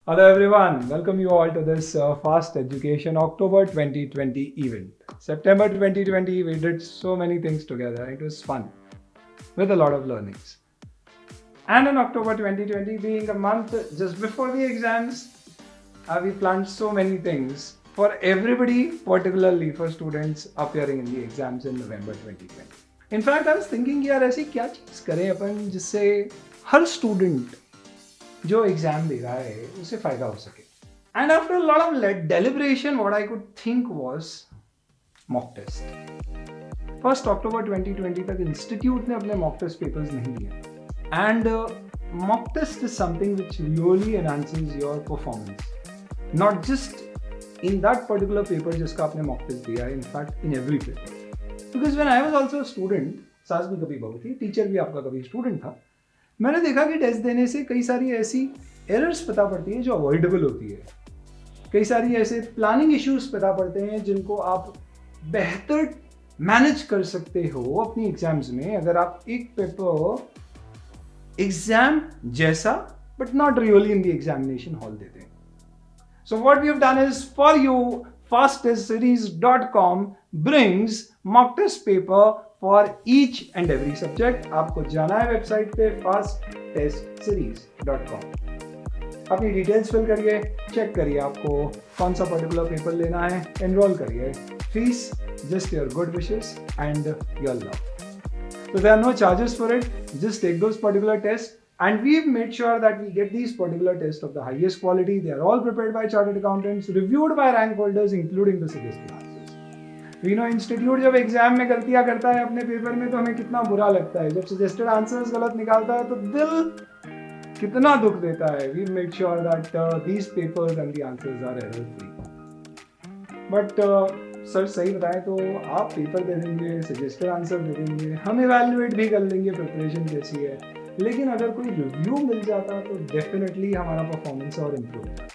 Hello everyone, welcome you all to this Fast Education October 2020 event. September 2020 we did so many things together. It was fun with a lot of learnings. And in October 2020 being a month just before the exams, we planned so many things for everybody, particularly for students appearing in the exams in November 2020. In fact, I was thinking यार ऐसी क्या चीज़ करें अपन जिससे हर student जो exam दे रहा है उसे फायदा हो सके. And after a lot of deliberation what I could think was mock test. 1 अक्टूबर 2020 तक इंस्टीट्यूट ने अपने मॉक टेस्ट पेपर्स नहीं दिए. And mock test is something which really enhances your performance, not just in that particular paper जिसका आपने mock test दिया है, in fact in every paper. Because when I was also student, सास भी कभी बहू थी, टीचर भी आपका कभी स्टूडेंट था, मैंने देखा कि टेस्ट देने से कई सारी ऐसी एरर्स पता पड़ती हैं जो अवॉइडेबल होती है. कई सारी ऐसे प्लानिंग इश्यूज पता पड़ते हैं जिनको आप बेहतर मैनेज कर सकते हो अपनी एग्जाम्स में अगर आप एक पेपर एग्जाम जैसा but not really in the examination hall देते हैं. So what we have done is for you fastestseries.com brings mock test paper for each and every subject. आपको जाना है वेबसाइट पे fastestseries.com. अपनी डिटेल्स फिल करिए, check करिए आपको कौन सा पर्टिकुलर पेपर लेना है, एनरोल करिए. Fees just your good wishes and your love. So there are no charges for it. Just take those particular tests. And we've made sure that we get these particular tests of the highest quality. They are all prepared by chartered accountants, reviewed by rank holders, including the suggested answers. We know institute जब exam में गलतियां करता है अपने paper में तो हमें कितना बुरा लगता है. जब सजेस्टेड आंसर्स गलत निकालता है तो दिल कितना दुख देता है. We've made sure that these papers and the answers are error free. But sir सही बताएं तो आप पेपर दे देंगे, सजेस्टेड आंसर दे देंगे, हम इवैल्यूएट भी कर लेंगे प्रिपरेशन कैसी है, लेकिन अगर कोई रिव्यू मिल जाता तो डेफिनेटली हमारा परफॉर्मेंस और इम्प्रूव होता.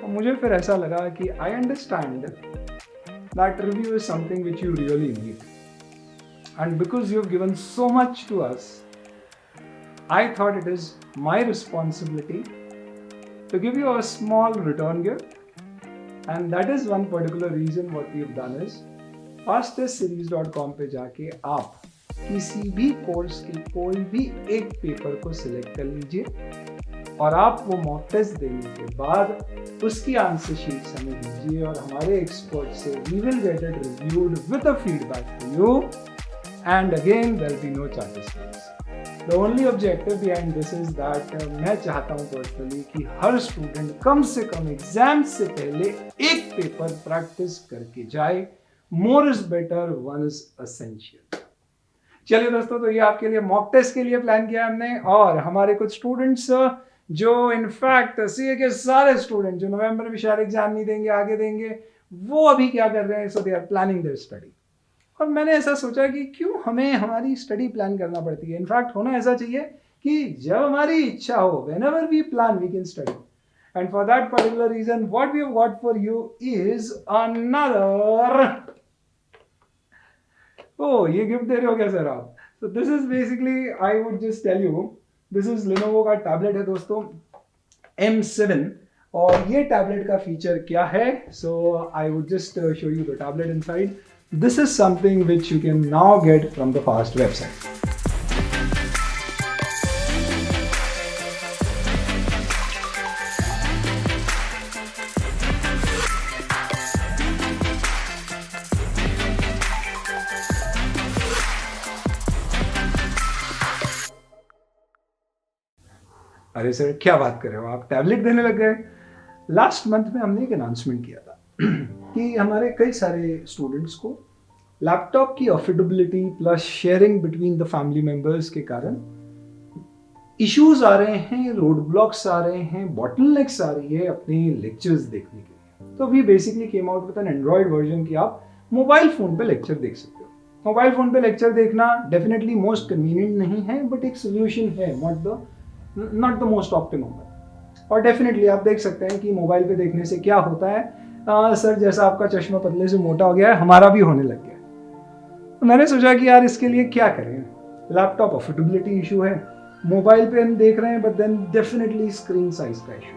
और मुझे फिर ऐसा लगा कि I understand that review is something which you really need. And because you have given so much to us, I thought it is my responsibility to give you a small return gift. And that is one particular reason what we have done is fastestseries.com पे जाके आप किसी भी course के कोई भी एक paper को सिलेक्ट कर लीजिए और आप वो मॉक टेस्ट देने के बाद उसकी आंसर शीट्स हमें दीजिए और हमारे एक्सपर्ट से we will get it reviewed with a feedback to you. And again there will be no charges. The only objective behind this is that मैं चाहता हूँ पर्सनली कि हर स्टूडेंट कम से कम एग्जाम से पहले एक पेपर प्रैक्टिस करके जाए. More is better, one is essential. चलिए दोस्तों, तो ये आपके लिए मॉक टेस्ट के लिए प्लान किया हमने. और हमारे कुछ स्टूडेंट्स जो इनफैक्ट सीए के सारे स्टूडेंट जो नवंबर में शायद एग्जाम नहीं देंगे, आगे देंगे, वो अभी क्या कर रहे हैं, so they are planning their study. और मैंने ऐसा सोचा कि क्यों हमें हमारी स्टडी प्लान करना पड़ती है. इनफैक्ट होना ऐसा चाहिए कि जब हमारी इच्छा हो, whenever we plan we can study. And for that particular reason what we have got for you is another. Oh, ये गिफ्ट दे रहे हो क्या सर आप? So this is basically, I would just tell you, this is Lenovo का tablet है दोस्तों, M7. और ये टैबलेट का फीचर क्या है? So I would just show you the tablet inside. This is something which you can now get from the Fast website. अरे sir क्या बात कर रहे हो आप, टैबलेट देने लग गए. लास्ट मंथ में हमने एक अनाउंसमेंट किया था कि हमारे कई सारे स्टूडेंट्स को लैपटॉप की affordability plus sharing between the family members के कारण इश्यूज आ रहे हैं, रोड ब्लॉक्स आ रहे हैं, बॉटलनेक्स आ रही है अपने लेक्चर्स देखने के लिए. तो we basically came out with an android version कि आप मोबाइल फोन पे लेक्चर देख सकते हो. मोबाइल फोन पे लेक्चर देखना डेफिनेटली मोस्ट कन्वीनियंट नहीं है, बट एक सोल्यूशन है, नॉट द मोस्ट ऑप्टिमम. और डेफिनेटली आप देख सकते हैं कि मोबाइल पे देखने से क्या होता है. सर जैसा आपका चश्मा पतले से मोटा हो गया है, हमारा भी होने लग गया है. तो मैंने सोचा कि यार इसके लिए क्या करें. लैपटॉप अफोर्डेबिलिटी इशू है, मोबाइल पे हम देख रहे हैं, but then definitely screen size का issue.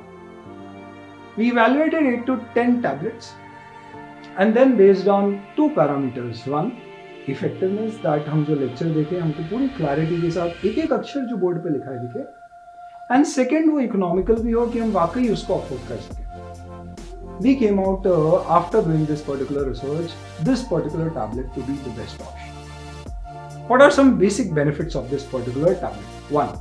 We evaluated 8 to 10 tablets and then based on 2 parameters. One, effectiveness, that हम जो लेक्चर देखें हमको पूरी क्लैरिटी के साथ एक एक अक्षर जो बोर्ड पे लिखा है दिखे, एंड सेकेंड वो इकोनॉमिकल भी हो कि हम वाकई उसको अफोर्ड कर सकें. We came out after doing this particular research, this particular tablet to be the best option. What are some basic benefits of this particular tablet? One,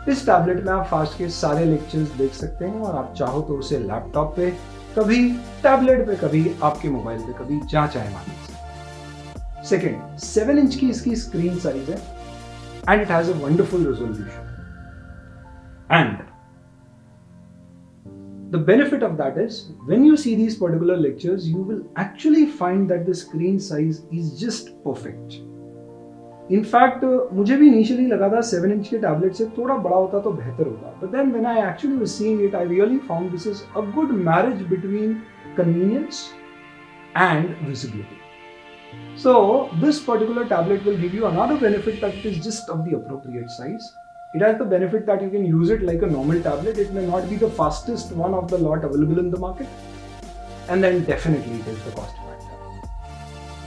इस टैबलेट में आप फास्ट के सारे लेक्चर्स देख सकते हैं और आप चाहो तो उसे लैपटॉप पे, कभी टैबलेट पे, कभी आपके मोबाइल पे, कभी जहां चाहे वहां देख सकते हैं. सेकेंड, 7 इंच की इसकी स्क्रीन साइज है and it has a wonderful resolution. And the benefit of that is when you see these particular lectures, you will actually find that the screen size is just perfect. In fact, मुझे भी initially लगा था 7 inch के tablet से थोड़ा बड़ा होता तो बेहतर होता. But then when I actually was seeing it, I really found this is a good marriage between convenience and visibility. So this particular tablet will give you another benefit that it is just of the appropriate size. It has the benefit that you can use it like a normal tablet. It may not be the fastest one of the lot available in the market. And then definitely it is the cost factor.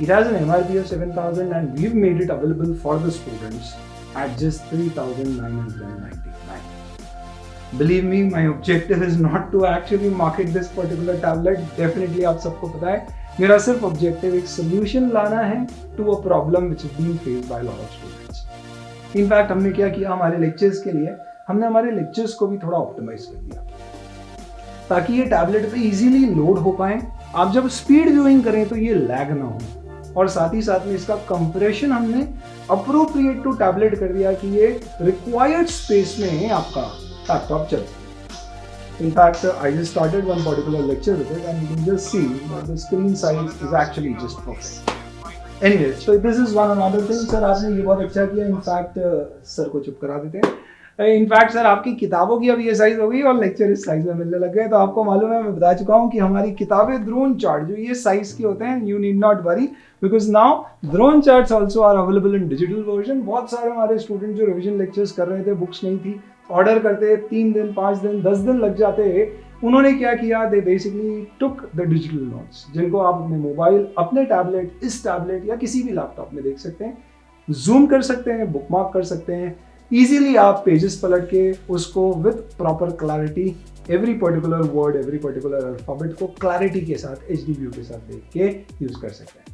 It has an MRP of 7,000 and we've made it available for the students at just 3,999. Believe me, my objective is not to actually market this particular tablet. Definitely आप सबको पता है, मेरा सिर्फ objective एक solution लाना है to a problem which is being faced by a lot of students. In fact हमने क्या किया, हमारे लेक्चर्स के लिए हमने हमारे लेक्चर्स को भी थोड़ा ऑप्टिमाइज कर दिया ताकि ये टैबलेट पे इजीली लोड हो पाए. आप जब स्पीड व्यूइंग करें तो ये लैग ना हो, और साथ ही साथ में इसका कंप्रेशन हमने अप्रोप्रिएट टू टैबलेट कर दिया कि ये रिक्वायर्ड स्पेस में आपका लैपटॉप चल सके. In fact I just started one particular lecture with it and you can just see that the screen size is actually just perfect. Anyway, so this is one another thing. Sir आपने ये बहुत अच्छा किया. In fact sir को चुप करा देते हैं. इनफैक्ट सर आपकी किताबों की अब ये साइज हो गई और लेक्चर इस साइज में मिलने लग गए. तो आपको मालूम है, मैं बता चुका हूँ कि हमारी किताबें ड्रोन चार्ट जो ये साइज के होते हैं, you need not worry because now drone charts also are available in digital version. बहुत सारे हमारे स्टूडेंट जो रिविजन लेक्चर्स कर रहे थे, बुक्स नहीं थी, ऑर्डर करते 3 दिन 5 दिन 10 दिन लग जाते. उन्होंने क्या किया, they basically took the digital notes जिनको आप अपने मोबाइल, अपने टैबलेट, इस टैबलेट या किसी भी लैपटॉप में देख सकते हैं, जूम कर सकते हैं, बुकमार्क कर सकते हैं. इजीली आप पेजेस पलट के उसको with proper clarity, every particular word, every particular alphabet को क्लैरिटी के साथ, एचडी व्यू के साथ देख के यूज कर सकते हैं.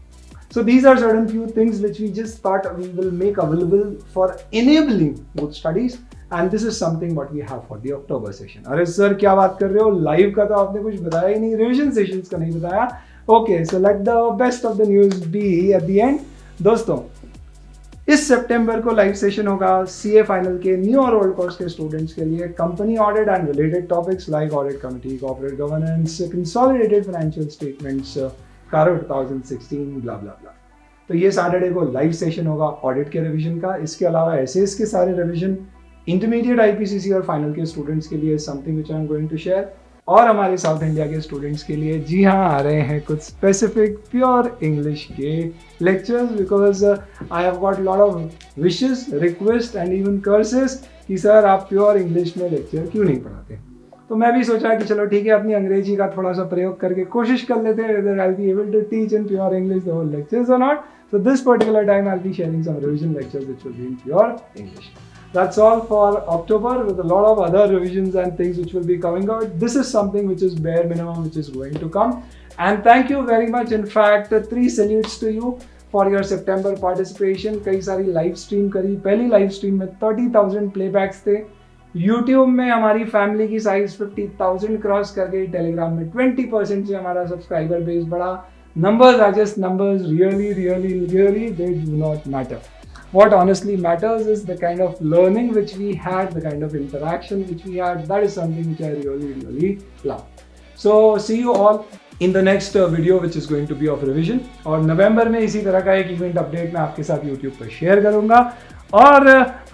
So these are certain few things which we just thought we will make available for enabling both studies, and this is something what we have for the October session. अरे sir क्या बात कर रहे हो, live का तो आपने कुछ बताया ही नहीं, रिविजन सेशंस का नहीं बताया. Okay, so let the best of the news be at the end. दोस्तों, इस सितंबर को लाइव सेशन होगा सीए फाइनल के न्यू और ओल्ड कोर्स के स्टूडेंट्स के लिए. Company audit and related topics like audit committee, corporate governance, consolidated financial statements, CARO 2016, blah blah blah. तो ये सैटरडे को लाइव सेशन होगा ऑडिट के रिवीजन का. इसके अलावा एसेस के सारे रिवीजन, इंटरमीडिएट आईपीसीसी और फाइनल के स्टूडेंट्स के लिए something which I am going to share, और हमारे साउथ इंडिया के स्टूडेंट्स के लिए जी हाँ आ रहे हैं कुछ स्पेसिफिक प्योर इंग्लिश के lectures because I have got lot of wishes, request and even curses कि सर आप प्योर इंग्लिश में लेक्चर क्यों नहीं पढ़ाते. तो मैं भी सोचा कि चलो ठीक है, अपनी अंग्रेजी का थोड़ा सा प्रयोग करके कोशिश कर लेते हैं whether I'll be able to teach in pure English the whole lectures or not. So this particular time I'll be sharing some revision lectures which will be in pure English. That's all for October, with a lot of other revisions and things which will be coming out. This is something which is bare minimum which is going to come. And thank you very much. In fact, 3 salutes to you for your September participation. कई सारी live stream करी. पहली live stream में 30,000 playbacks थे. YouTube में हमारी family की size 50,000 cross कर गई. टेलीग्राम में 20% से हमारा सब्सक्राइबर बेस बढ़ा. Numbers are just numbers. Really, they do not matter. What honestly matters is the kind of learning which we had, the kind of interaction which we had. That is something which I really love. So see you all in the next video which is going to be of revision. और नवंबर में इसी तरह का एक event update मैं आपके साथ YouTube पर शेयर करूंगा. और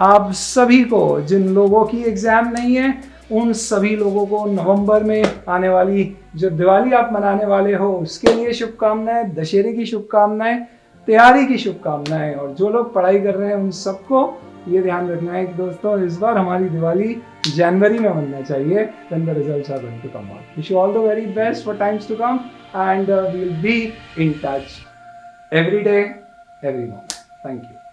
आप सभी को, जिन लोगों की एग्जाम नहीं है, उन सभी लोगों को नवंबर में आने वाली जो दिवाली आप मनाने वाले हो उसके लिए शुभकामनाएं, दशहरे की शुभकामनाएं, तैयारी की शुभकामनाएं. और जो लोग पढ़ाई कर रहे हैं उन सबको ये ध्यान रखना है कि दोस्तों इस बार हमारी दिवाली जनवरी में बनना चाहिए, then the results are going to come out. Wish you all the very best for times to come, and we'll be in touch every day, every moment. Thank you.